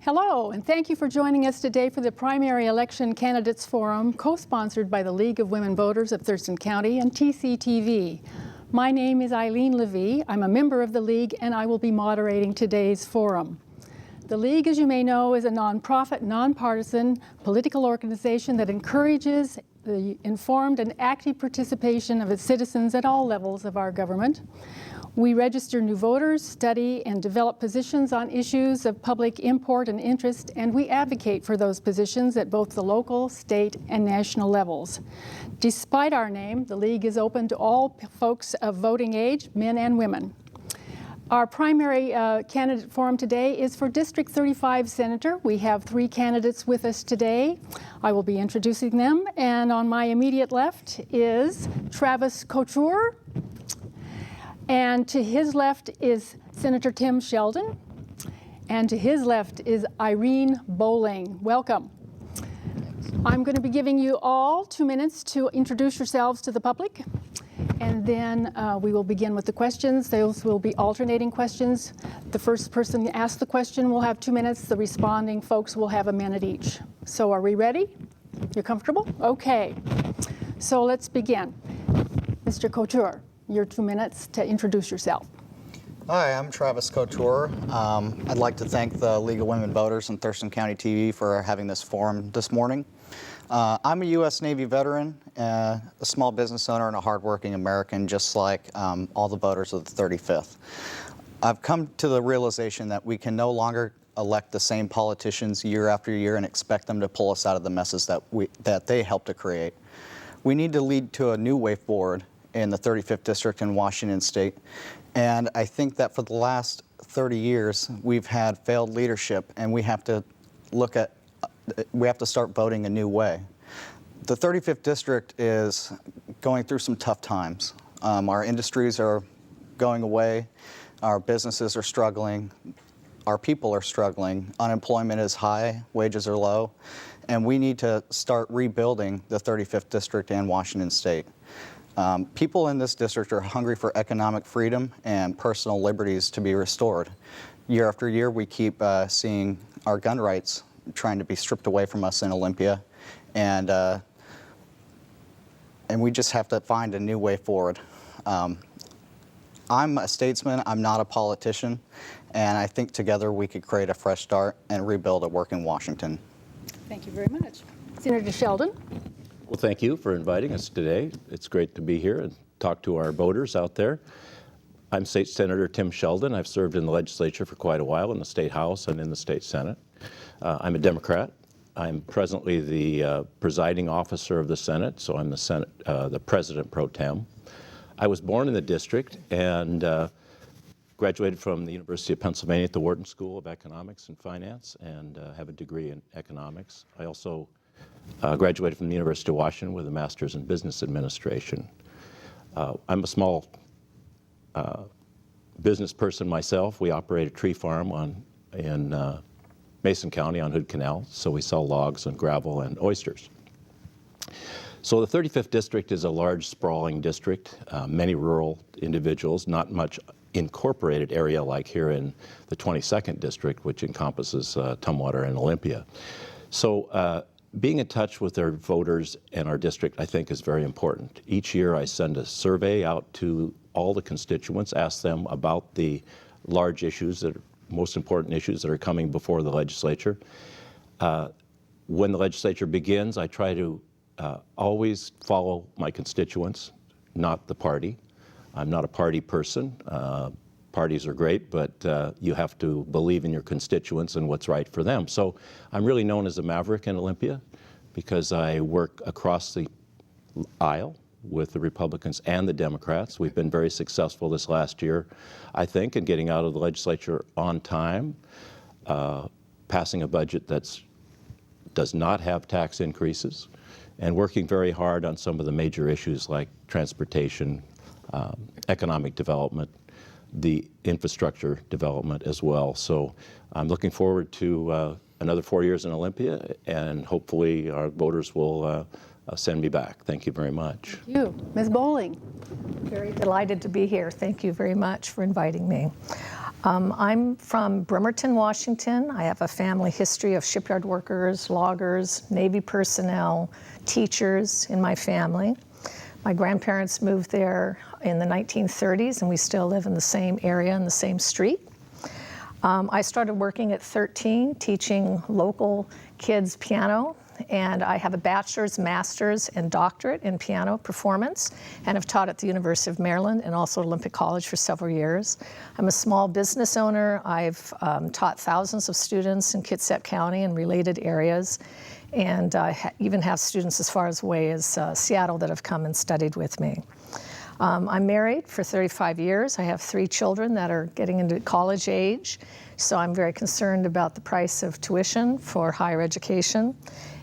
Hello, and thank you for joining us today for the Primary Election Candidates Forum, co-sponsored by the League of Women Voters of Thurston County and TCTV. My name is Eileen Levy. I'm a member of the League, and I will be moderating today's forum. The League, as you may know, is a nonprofit, nonpartisan political organization that encourages the informed and active participation of its citizens at all levels of our government. We register new voters, study and develop positions on issues of public import and interest, and we advocate for those positions at both the local, state, and national levels. Despite our name, the League is open to all folks of voting age, men and women. Our primary candidate forum today is for District 35 Senator. We have 3 candidates with us today. I will be introducing them, and on my immediate left is Travis Couture. And to his left is Senator Tim Sheldon. And to his left is Irene Bowling. Welcome. I'm going to be giving you all 2 minutes to introduce yourselves to the public. And then we will begin with the questions. Those will be alternating questions. The first person to ask the question will have 2 minutes. The responding folks will have a minute each. So are we ready? You're comfortable? Okay. So let's begin. Mr. Couture, your 2 minutes to introduce yourself. Hi, I'm Travis Couture. I'd like to thank the League of Women Voters and Thurston County TV for having this forum this morning. I'm a U.S. Navy veteran, a small business owner, and a hardworking American, just like all the voters of the 35th. I've come to the realization that we can no longer elect the same politicians year after year and expect them to pull us out of the messes that they helped to create. We need to lead to a new way forward in the 35th District in Washington State. And I think that for the last 30 years, we've had failed leadership, and we have to start voting a new way. The 35th District is going through some tough times. Our industries are going away, our businesses are struggling, our people are struggling, unemployment is high, wages are low, and we need to start rebuilding the 35th District and Washington State. People in this district are hungry for economic freedom and personal liberties to be restored. Year after year, we keep seeing our gun rights trying to be stripped away from us in Olympia, and we just have to find a new way forward. I'm a statesman, I'm not a politician, and I think together we could create a fresh start and rebuild a working Washington. Thank you very much. Senator Sheldon. Well, thank you for inviting us today. It's great to be here and talk to our voters out there. I'm State Senator Tim Sheldon. I've served in the legislature for quite a while in the State House and in the State Senate. I'm a Democrat. I'm presently the presiding officer of the Senate, so I'm the President pro tem. I was born in the district and graduated from the University of Pennsylvania at the Wharton School of Economics and Finance, and have a degree in economics. I also graduated from the University of Washington with a master's in business administration. I'm a small business person myself. We operate a tree farm in Mason County on Hood Canal, so we sell logs and gravel and oysters. So the 35th District is a large, sprawling district, many rural individuals, not much incorporated area like here in the 22nd District, which encompasses Tumwater and Olympia. So being in touch with their voters and our district, I think, is very important. Each year I send a survey out to all the constituents, ask them about the large issues, most important issues that are coming before the legislature. When the legislature begins, I try to always follow my constituents, not the party. I'm not a party person. Parties are great, but you have to believe in your constituents and what's right for them. So I'm really known as a maverick in Olympia because I work across the aisle with the Republicans and the Democrats. We've been very successful this last year, I think, in getting out of the legislature on time, passing a budget that does not have tax increases, and working very hard on some of the major issues like transportation, economic development, the infrastructure development as well. So I'm looking forward to another 4 years in Olympia, and hopefully our voters will send me back. Thank you very much. Thank you. Ms. Bowling. Very delighted to be here. Thank you very much for inviting me. I'm from Bremerton, Washington. I have a family history of shipyard workers, loggers, Navy personnel, teachers in my family. My grandparents moved there in the 1930s, and we still live in the same area in the same street. I started working at 13, teaching local kids piano, and I have a bachelor's, master's, and doctorate in piano performance, and have taught at the University of Maryland and also Olympic College for several years. I'm a small business owner. I've taught thousands of students in Kitsap County and related areas, and I even have students as far away as Seattle that have come and studied with me. I'm married for 35 years. I have 3 children that are getting into college age, so I'm very concerned about the price of tuition for higher education.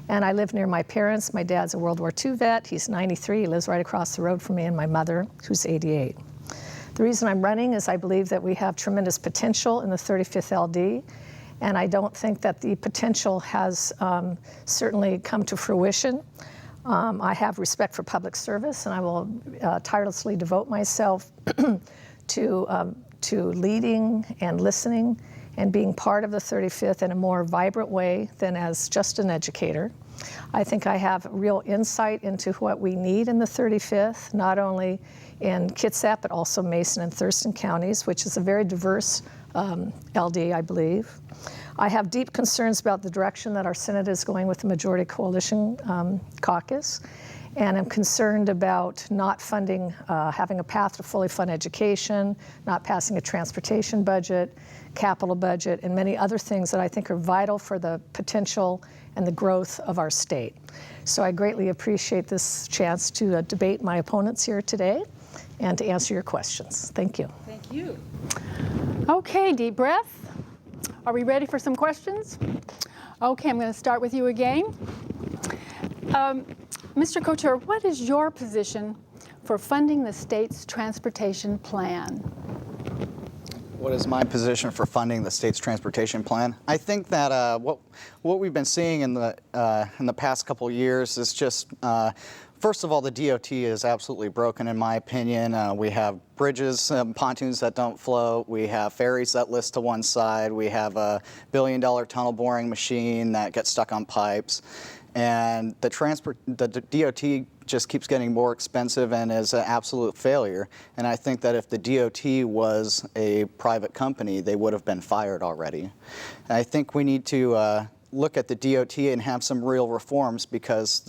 And I live near my parents. My dad's a World War II vet. He's 93. He lives right across the road from me, and my mother, who's 88. The reason I'm running is I believe that we have tremendous potential in the 35th LD, and I don't think that the potential has certainly come to fruition. I have respect for public service, and I will tirelessly devote myself to leading and listening and being part of the 35th in a more vibrant way than as just an educator. I think I have real insight into what we need in the 35th, not only in Kitsap, but also Mason and Thurston counties, which is a very diverse LD, I believe. I have deep concerns about the direction that our Senate is going with the majority coalition caucus, and I'm concerned about not funding, having a path to fully fund education, not passing a transportation budget, capital budget, and many other things that I think are vital for the potential and the growth of our state. So I greatly appreciate this chance to debate my opponents here today and to answer your questions. Thank you. Thank you. Okay, deep breath. Are we ready for some questions? Okay, I'm going to start with you again. Mr. Couture, what is your position for funding the state's transportation plan? What is my position for funding the state's transportation plan? I think that what we've been seeing in the past couple of years is just, first of all, the DOT is absolutely broken in my opinion. We have bridges, pontoons that don't float. We have ferries that list to one side. We have a billion-dollar tunnel boring machine that gets stuck on pipes. And the DOT just keeps getting more expensive and is an absolute failure. And I think that if the DOT was a private company, they would have been fired already. And I think we need to look at the DOT and have some real reforms, because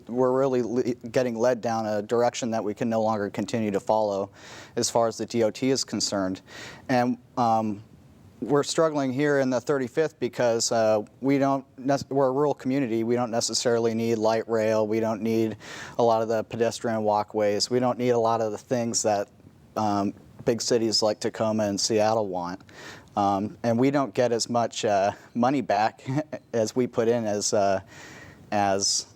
we're really getting led down a direction that we can no longer continue to follow as far as the DOT is concerned. And we're struggling here in the 35th because we're a rural community. We don't necessarily need light rail. We don't need a lot of the pedestrian walkways. We don't need a lot of the things that big cities like Tacoma and Seattle want. And we don't get as much money back as we put in as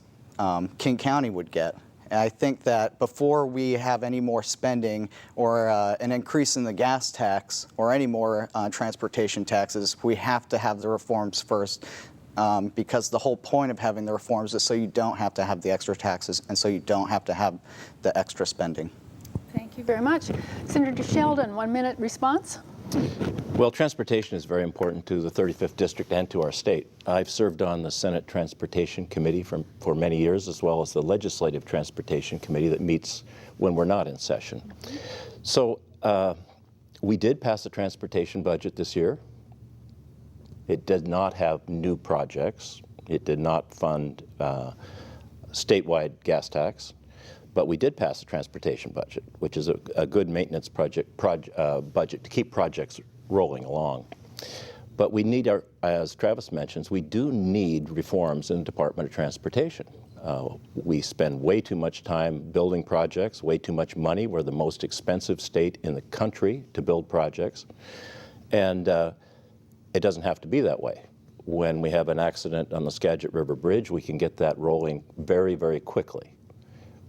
King County would get. And I think that before we have any more spending or an increase in the gas tax or any more transportation taxes, we have to have the reforms first, because the whole point of having the reforms is so you don't have to have the extra taxes and so you don't have to have the extra spending. Thank you very much. Senator Sheldon, 1 minute response. Well, transportation is very important to the 35th District and to our state. I've served on the Senate Transportation Committee for many years, as well as the Legislative Transportation Committee that meets when we're not in session. So we did pass a transportation budget this year. It did not have new projects. It did not fund statewide gas tax. But we did pass a transportation budget, which is a good maintenance budget to keep projects rolling along. But we need, as Travis mentions, we do need reforms in the Department of Transportation. We spend way too much time building projects, way too much money. We're the most expensive state in the country to build projects. And it doesn't have to be that way. When we have an accident on the Skagit River Bridge, we can get that rolling very, very quickly.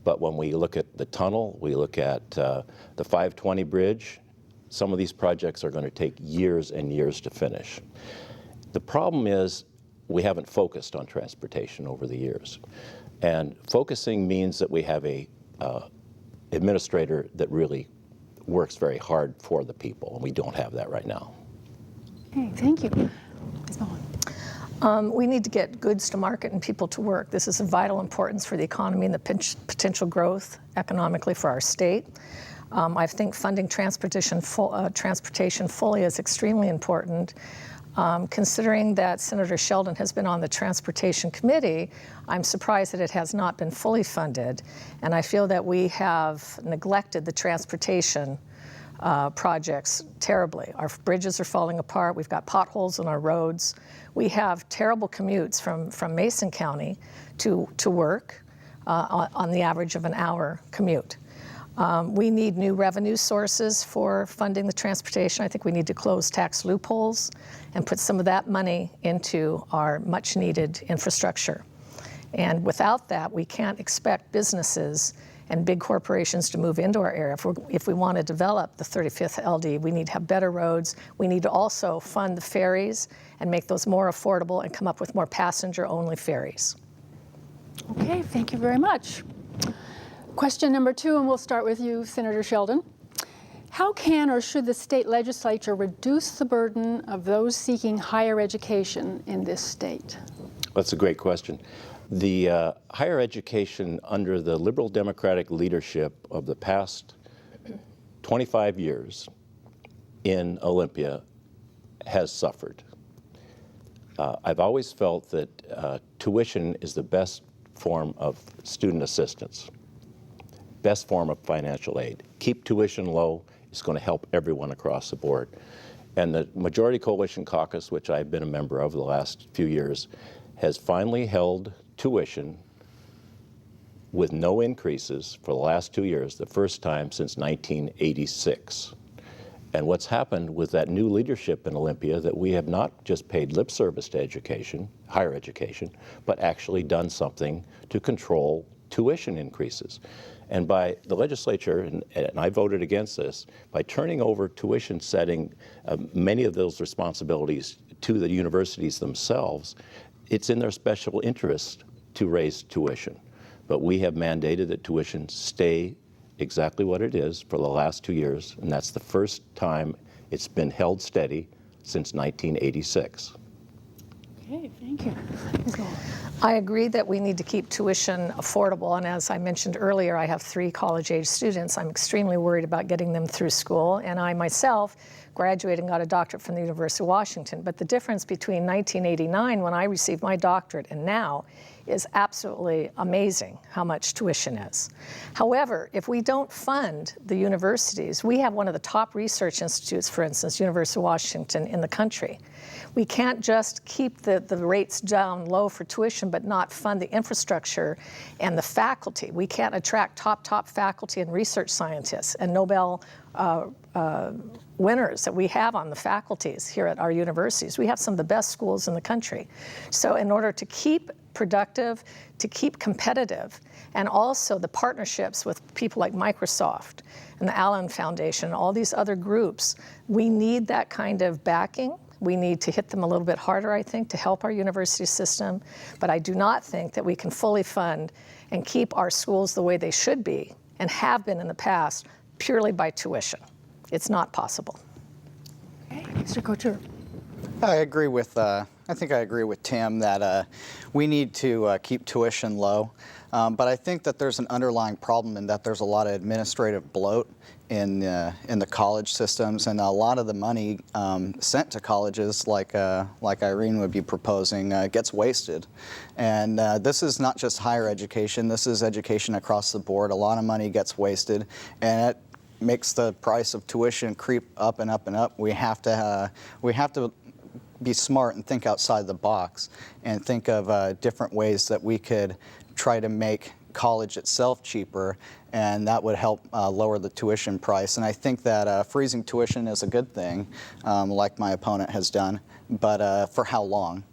But when we look at the tunnel, we look at the 520 bridge, some of these projects are going to take years and years to finish. The problem is we haven't focused on transportation over the years. And focusing means that we have a administrator that really works very hard for the people, and we don't have that right now. Okay, thank you. Ms. Bowen. We need to get goods to market and people to work. This is of vital importance for the economy and the potential growth economically for our state. I think funding transportation fully is extremely important. Considering that Senator Sheldon has been on the Transportation Committee, I'm surprised that it has not been fully funded. And I feel that we have neglected the transportation projects terribly. Our bridges are falling apart. We've got potholes in our roads. We have terrible commutes from Mason County to work on the average of an hour commute. We need new revenue sources for funding the transportation. I think we need to close tax loopholes and put some of that money into our much needed infrastructure. And without that, we can't expect businesses and big corporations to move into our area. If we want to develop the 35th LD, we need to have better roads. We need to also fund the ferries and make those more affordable and come up with more passenger-only ferries. Okay, thank you very much. Question number 2, and we'll start with you, Senator Sheldon. How can or should the state legislature reduce the burden of those seeking higher education in this state? That's a great question. The higher education under the Liberal Democratic leadership of the past 25 years in Olympia has suffered. I've always felt that tuition is the best form of student assistance, best form of financial aid. Keep tuition low is going to help everyone across the board. And the Majority Coalition Caucus, which I've been a member of the last few years, has finally held tuition with no increases for the last 2 years, the first time since 1986. And what's happened with that new leadership in Olympia, that we have not just paid lip service to education, higher education, but actually done something to control tuition increases. And by the legislature, and I voted against this, by turning over tuition setting, many of those responsibilities to the universities themselves, it's in their special interest to raise tuition. But we have mandated that tuition stay exactly what it is for the last 2 years, and that's the first time it's been held steady since 1986. Okay, thank you. Ms. Bowen. I agree that we need to keep tuition affordable, and as I mentioned earlier, I have 3 college-age students. I'm extremely worried about getting them through school, and I myself graduated and got a doctorate from the University of Washington. But the difference between 1989, when I received my doctorate, and now is absolutely amazing how much tuition is. However, if we don't fund the universities, we have one of the top research institutes, for instance, University of Washington, in the country. We can't just keep the rates down low for tuition but not fund the infrastructure and the faculty. We can't attract top faculty and research scientists and Nobel winners that we have on the faculties here at our universities. We have some of the best schools in the country. So in order to keep productive, to keep competitive, and also the partnerships with people like Microsoft and the Allen Foundation and all these other groups, we need that kind of backing. We need to hit them a little bit harder, I think, to help our university system. But I do not think that we can fully fund and keep our schools the way they should be and have been in the past purely by tuition. It's not possible. Okay, Mr. Couture. I think I agree with Tim that we need to keep tuition low. But I think that there's an underlying problem in that there's a lot of administrative bloat in the college systems, and a lot of the money sent to colleges, like Irene would be proposing, gets wasted. And this is not just higher education. This is education across the board. A lot of money gets wasted, and it makes the price of tuition creep up and up and up. We have to be smart and think outside the box and think of different ways that we could try to make college itself cheaper, and that would help lower the tuition price. And I think that freezing tuition is a good thing, like my opponent has done, but for how long?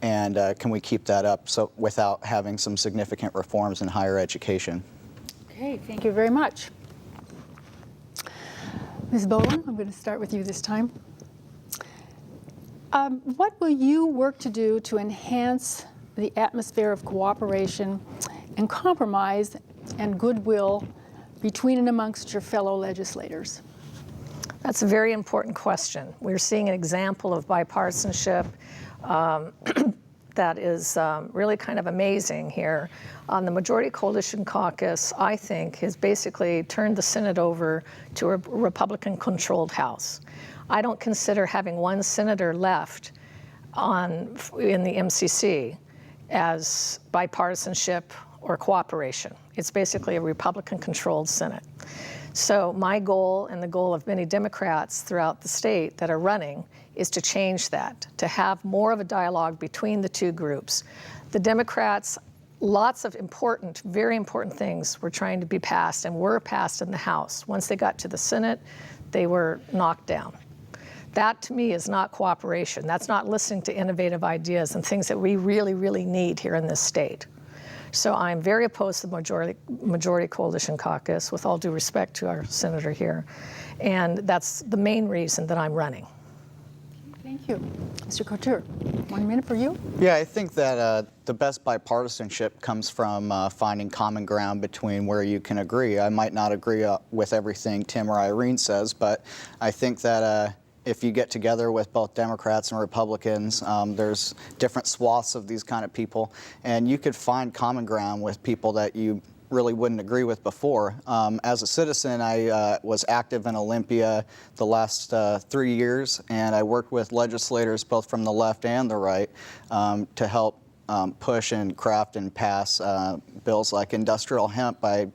And can we keep that up without having some significant reforms in higher education? Okay, thank you very much. Ms. Bowen, I'm going to start with you this time. What will you work to do to enhance the atmosphere of cooperation and compromise and goodwill between and amongst your fellow legislators? That's a very important question. We're seeing an example of bipartisanship that is really kind of amazing here. The Majority Coalition Caucus, I think, has basically turned the Senate over to a Republican-controlled House. I don't consider having one senator left in the MCC as bipartisanship or cooperation. It's basically a Republican-controlled Senate. So my goal, and the goal of many Democrats throughout the state that are running, is to change that, to have more of a dialogue between the two groups. The Democrats, lots of important, very important things were trying to be passed and were passed in the House. Once they got to the Senate, they were knocked down. That, to me, is not cooperation. That's not listening to innovative ideas and things that we really, really need here in this state. So I'm very opposed to the Majority Coalition Caucus, with all due respect to our senator here. And that's the main reason that I'm running. Thank you. Mr. Couture, 1 minute for you. Yeah, I think that the best bipartisanship comes from finding common ground between where you can agree. I might not agree with everything Tim or Irene says, but I think that if you get together with both Democrats and Republicans, there's different swaths of these kind of people, and you could find common ground with people that you really wouldn't agree with before. As a citizen, I was active in Olympia the last 3 years, and I worked with legislators both from the left and the right to help push and craft and pass bills like industrial hemp by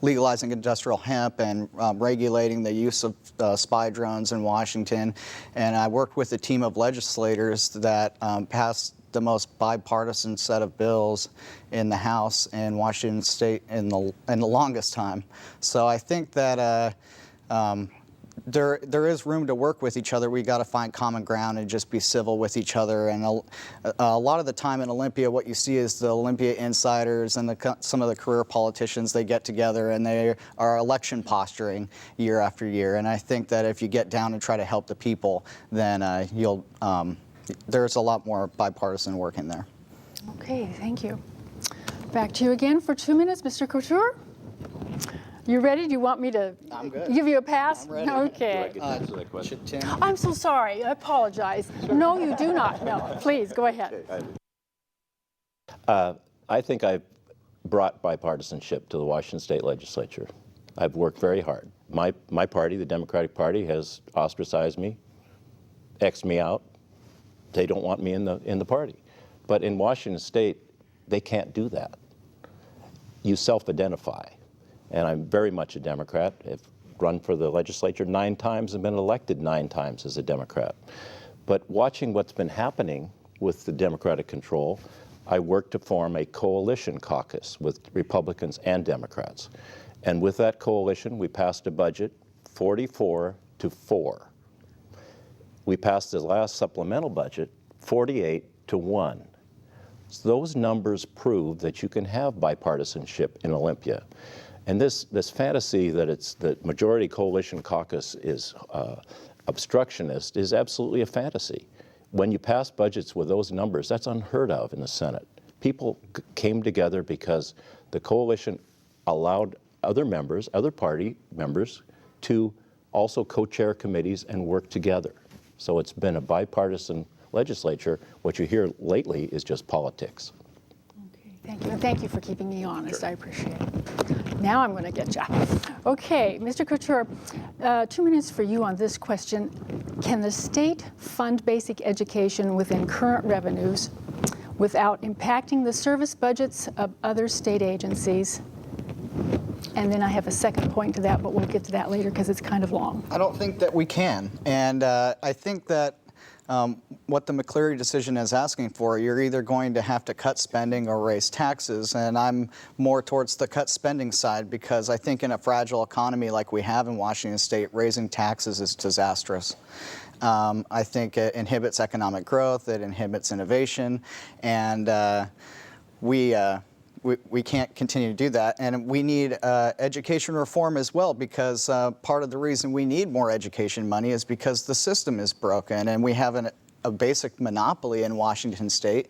legalizing industrial hemp and regulating the use of spy drones in Washington. And I worked with a team of legislators that passed the most bipartisan set of bills in the House in Washington State in the longest time. So I think that there is room to work with each other. We got to find common ground and just be civil with each other. And a lot of the time in Olympia, what you see is the Olympia insiders and some of the career politicians, they get together and they are election posturing year after year. And I think that if you get down and try to help the people, then there's a lot more bipartisan work in there. Okay, thank you. Back to you again for 2 minutes, Mr. Couture. You ready? Do you want me to give you a pass? I'm ready. Okay. Do I get to answer that question? Should Tim? I'm so sorry. I apologize. No, you do not. No, please go ahead. I think I've brought bipartisanship to the Washington State Legislature. I've worked very hard. My party, the Democratic Party, has ostracized me, X'd me out. They don't want me in the party. But in Washington State, they can't do that. You self-identify. And I'm very much a Democrat. I've run for the legislature 9 times and been elected 9 times as a Democrat. But watching what's been happening with the Democratic control, I worked to form a coalition caucus with Republicans and Democrats. And with that coalition, we passed a budget 44-4. We passed the last supplemental budget 48-1. So those numbers prove that you can have bipartisanship in Olympia. And this fantasy that the Majority Coalition Caucus is obstructionist is absolutely a fantasy. When you pass budgets with those numbers, that's unheard of in the Senate. People came together because the coalition allowed other members, other party members, to also co-chair committees and work together. So it's been a bipartisan legislature. What you hear lately is just politics. Okay, thank you. And thank you for keeping me honest. Sure. I appreciate it. Now I'm going to get you. Okay, Mr. Couture, 2 minutes for you on this question. Can the state fund basic education within current revenues without impacting the service budgets of other state agencies? And then I have a second point to that, but we'll get to that later because it's kind of long. I don't think that we can. And I think that what the McCleary decision is asking for, you're either going to have to cut spending or raise taxes. And I'm more towards the cut spending side because I think in a fragile economy like we have in Washington State, raising taxes is disastrous. I think it inhibits economic growth, it inhibits innovation, and we can't continue to do that. And we need education reform as well, because part of the reason we need more education money is because the system is broken and we have a basic monopoly in Washington State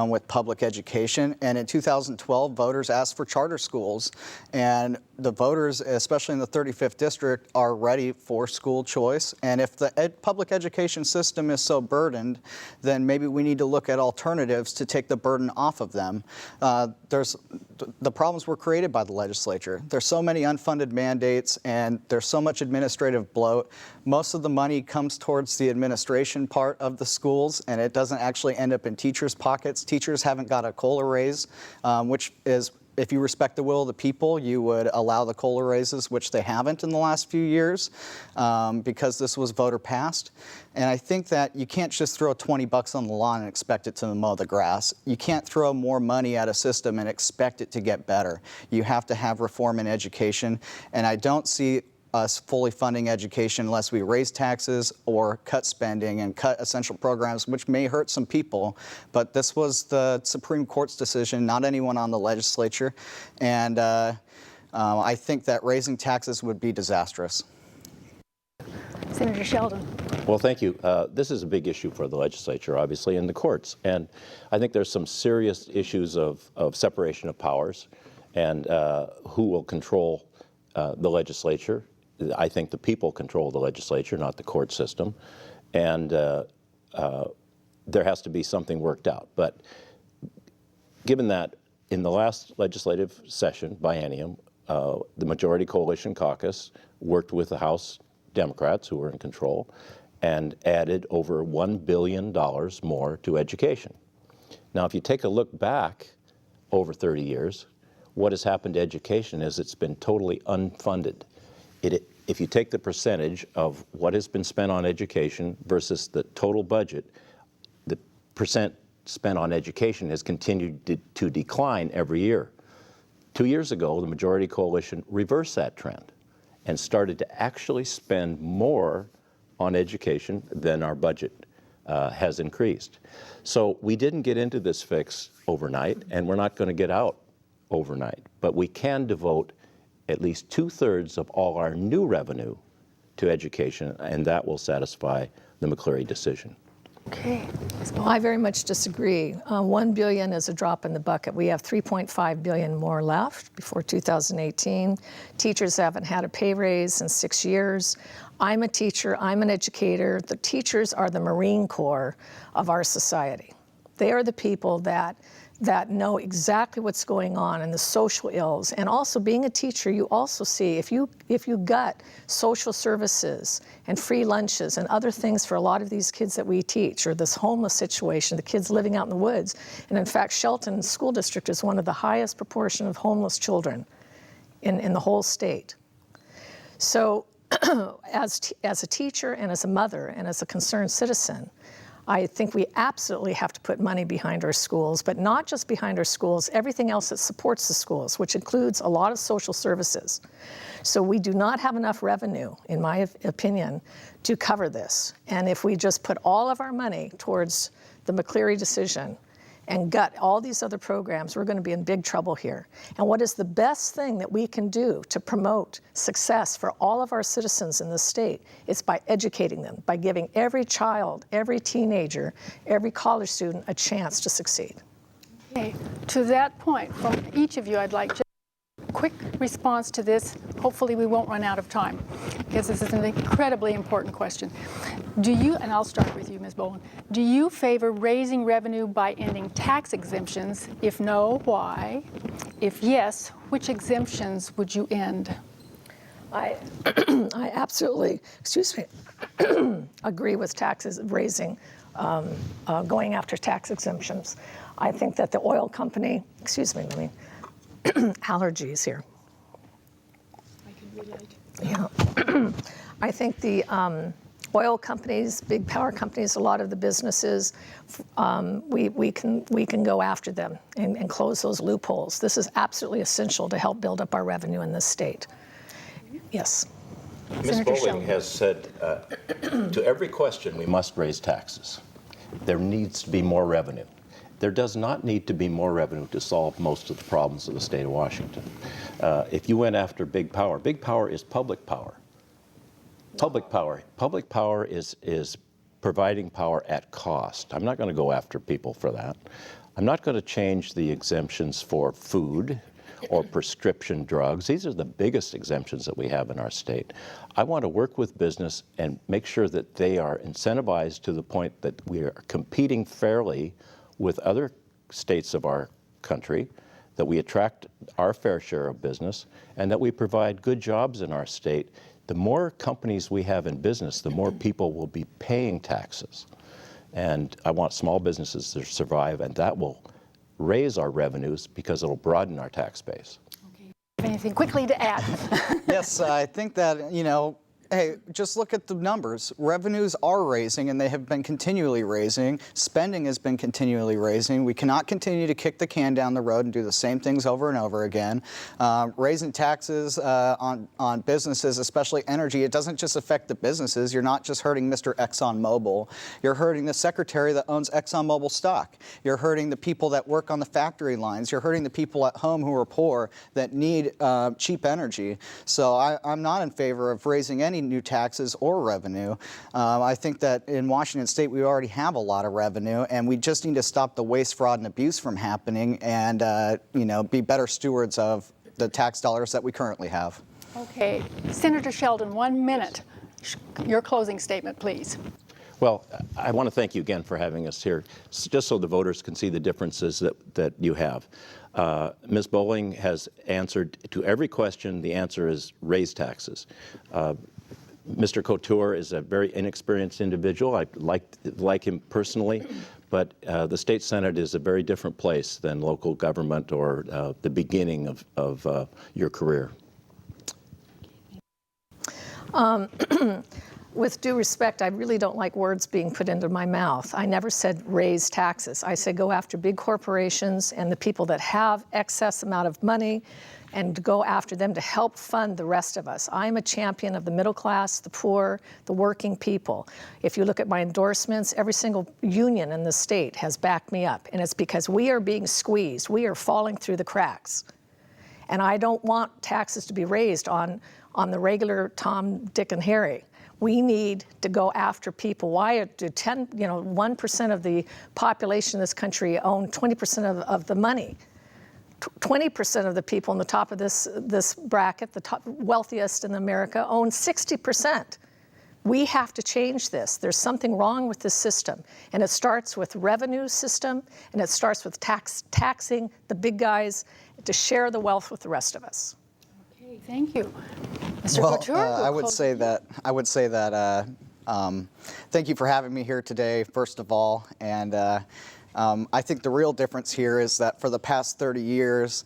with public education. And in 2012, voters asked for charter schools. And the voters, especially in the 35th district, are ready for school choice. And if the public education system is so burdened, then maybe we need to look at alternatives to take the burden off of them. The problems were created by the legislature. There's so many unfunded mandates and there's so much administrative bloat. Most of the money comes towards the administration part of the schools, and it doesn't actually end up in teachers' pockets. Teachers haven't got a COLA raise, which is, if you respect the will of the people, you would allow the COLA raises, which they haven't in the last few years because this was voter passed. And I think that you can't just throw 20 bucks on the lawn and expect it to mow the grass. You can't throw more money at a system and expect it to get better. You have to have reform in education, and I don't see us fully funding education unless we raise taxes or cut spending and cut essential programs, which may hurt some people. But this was the Supreme Court's decision, not anyone on the legislature. And I think that raising taxes would be disastrous. Senator Sheldon. Well, thank you. This is a big issue for the legislature, obviously, and the courts. And I think there's some serious issues of separation of powers and who will control the legislature. I think the people control the legislature, not the court system. And there has to be something worked out. But given that in the last legislative session, biennium, the Majority Coalition Caucus worked with the House Democrats, who were in control, and added over $1 billion more to education. Now, if you take a look back over 30 years, what has happened to education is it's been totally unfunded. If you take the percentage of what has been spent on education versus the total budget, the percent spent on education has continued to decline every year. 2 years ago, the Majority Coalition reversed that trend and started to actually spend more on education than our budget has increased. So we didn't get into this fix overnight, and we're not going to get out overnight, but we can devote at least 2/3 of all our new revenue to education, and that will satisfy the McCleary decision. Okay. Well, I very much disagree. $1 billion is a drop in the bucket. We have $3.5 billion more left before 2018. Teachers haven't had a pay raise in 6 years. I'm a teacher, I'm an educator. The teachers are the Marine Corps of our society. They are the people that know exactly what's going on and the social ills. And also being a teacher, you also see if you gut social services and free lunches and other things for a lot of these kids that we teach, or this homeless situation, the kids living out in the woods. And in fact, Shelton School District is one of the highest proportion of homeless children in the whole state. So as a teacher and as a mother and as a concerned citizen, I think we absolutely have to put money behind our schools, but not just behind our schools, everything else that supports the schools, which includes a lot of social services. So we do not have enough revenue, in my opinion, to cover this. And if we just put all of our money towards the McCleary decision and gut all these other programs, we're going to be in big trouble here. And what is the best thing that we can do to promote success for all of our citizens in this state? It's by educating them, by giving every child, every teenager, every college student a chance to succeed. Okay. To that point, from each of you, I'd like just a quick response to this. Hopefully we won't run out of time, because this is an incredibly important question. Do you, and I'll start with you, Ms. Bowen, do you favor raising revenue by ending tax exemptions? If no, why? If yes, which exemptions would you end? I absolutely, agree with taxes raising, going after tax exemptions. I think that the oil company, allergies here. I can relate. Yeah. I think the oil companies, big power companies, a lot of the businesses, we can go after them and close those loopholes. This is absolutely essential to help build up our revenue in this state. Yes. Ms. Bowling has said, to every question, we must raise taxes. There needs to be more revenue. There does not need to be more revenue to solve most of the problems of the state of Washington. If you went after big power is public power. Public power is providing power at cost. I'm not going to go after people for that. I'm not going to change the exemptions for food or prescription drugs. These are the biggest exemptions that we have in our state. I want to work with business and make sure that they are incentivized to the point that we are competing fairly with other states of our country, that we attract our fair share of business, and that we provide good jobs in our state. The more companies we have in business, the more people will be paying taxes. And I want small businesses to survive, and that will raise our revenues because it'll broaden our tax base. Okay. Anything quickly to add? Yes, I think that, hey, just look at the numbers. Revenues are raising, and they have been continually raising. Spending has been continually raising. We cannot continue to kick the can down the road and do the same things over and over again. Raising taxes on businesses, especially energy, it doesn't just affect the businesses. You're not just hurting Mr. ExxonMobil. You're hurting the secretary that owns ExxonMobil stock. You're hurting the people that work on the factory lines. You're hurting the people at home who are poor that need cheap energy. So I'm not in favor of raising any new taxes or revenue. I think that in Washington State we already have a lot of revenue, and we just need to stop the waste, fraud, and abuse from happening, and be better stewards of the tax dollars that we currently have. Okay, Senator Sheldon, 1 minute. Your closing statement, please. Well, I want to thank you again for having us here, just so the voters can see the differences that you have. Ms. Bowling has answered to every question. The answer is raise taxes. Mr. Couture is a very inexperienced individual. I like him personally, but the state senate is a very different place than local government or the beginning of your career. With due respect, I really don't like words being put into my mouth. I never said raise taxes. I said go after big corporations and the people that have excess amount of money, and go after them to help fund the rest of us. I'm a champion of the middle class, the poor, the working people. If you look at my endorsements, every single union in the state has backed me up, and it's because we are being squeezed. We are falling through the cracks. And I don't want taxes to be raised on the regular Tom, Dick, and Harry. We need to go after people. Why do 1% of the population of this country own 20% of the money? 20% of the people on the top of this bracket, the top wealthiest in America, own 60%. We have to change this. There's something wrong with this system, and it starts with revenue system, and it starts with taxing the big guys to share the wealth with the rest of us. Okay, thank you. Mr. Well, Couture, I would say that thank you for having me here today, first of all, and I think the real difference here is that for the past 30 years,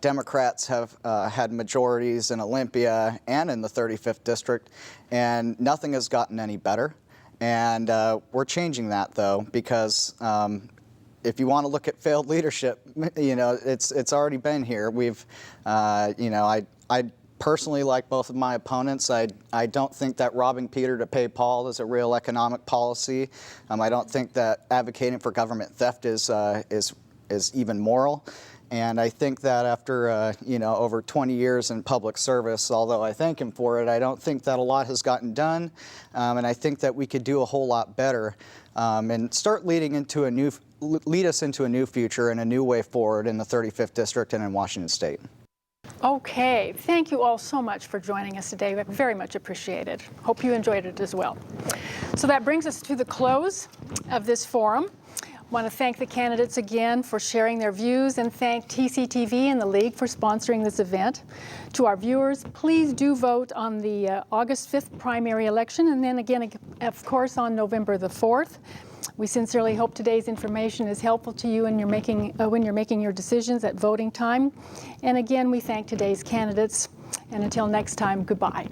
Democrats have had majorities in Olympia and in the 35th District, and nothing has gotten any better. And we're changing that, though, because if you want to look at failed leadership, it's already been here. I personally like both of my opponents. I don't think that robbing Peter to pay Paul is a real economic policy. I don't think that advocating for government theft is even moral. And I think that after over 20 years in public service, although I thank him for it, I don't think that a lot has gotten done. And I think that we could do a whole lot better and start lead us into a new future and a new way forward in the 35th District and in Washington State. Okay, thank you all so much for joining us today. Very much appreciated. Hope you enjoyed it as well. So that brings us to the close of this forum. I want to thank the candidates again for sharing their views, and thank TCTV and the League for sponsoring this event. To our viewers, please do vote on the August 5th primary election, and then again, of course, on November the 4th. We sincerely hope today's information is helpful to you when you're making your decisions at voting time. And again, we thank today's candidates. And until next time, goodbye.